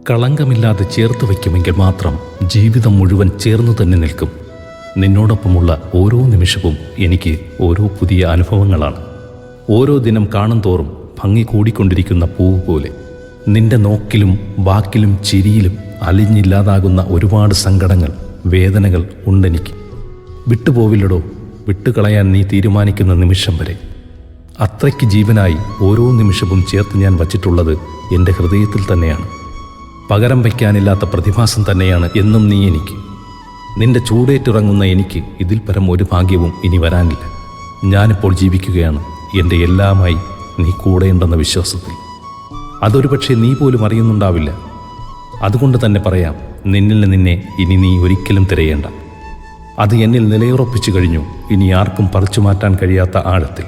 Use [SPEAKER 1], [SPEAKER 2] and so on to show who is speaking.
[SPEAKER 1] കളങ്കമില്ലാതെ ചേർത്ത് വയ്ക്കുമെങ്കിൽ മാത്രം ജീവിതം മുഴുവൻ ചേർന്നു തന്നെ നിൽക്കും. നിന്നോടൊപ്പമുള്ള ഓരോ നിമിഷവും എനിക്ക് ഓരോ പുതിയ അനുഭവങ്ങളാണ്. ഓരോ ദിനം കാണും തോറും ഭംഗി കൂടിക്കൊണ്ടിരിക്കുന്ന പൂവ് പോലെ. നിന്റെ നോക്കിലും വാക്കിലും ചിരിയിലും അലിഞ്ഞില്ലാതാകുന്ന ഒരുപാട് സങ്കടങ്ങൾ, വേദനകൾ ഉണ്ടെനിക്ക്. വിട്ടുപോവില്ലടോ, വിട്ടുകളയാൻ നീ തീരുമാനിക്കുന്ന നിമിഷം വരെ. അത്രയ്ക്ക് ജീവനായി ഓരോ നിമിഷവും ചേർത്ത് ഞാൻ വച്ചിട്ടുള്ളത് എൻ്റെ ഹൃദയത്തിൽ തന്നെയാണ്. പകരം വയ്ക്കാനില്ലാത്ത പ്രതിഭാസം തന്നെയാണ് എന്നും നീ എനിക്ക്. നിന്റെ ചൂടേറ്റിറങ്ങുന്ന എനിക്ക് ഇതിൽ പരം ഒരു ഭാഗ്യവും ഇനി വരാനില്ല. ഞാനിപ്പോൾ ജീവിക്കുകയാണ് എൻ്റെ എല്ലാമായി നീ കൂടെയുണ്ടെന്ന വിശ്വാസത്തിൽ. അതൊരു പക്ഷേ നീ പോലും അറിയുന്നുണ്ടാവില്ല. അതുകൊണ്ട് തന്നെ പറയാം, നിന്നെ ഇനി നീ ഒരിക്കലും തിരയേണ്ട. അത് എന്നിൽ നിലയുറപ്പിച്ചു കഴിഞ്ഞു, ഇനി ആർക്കും പറിച്ചു മാറ്റാൻ കഴിയാത്ത ആഴത്തിൽ.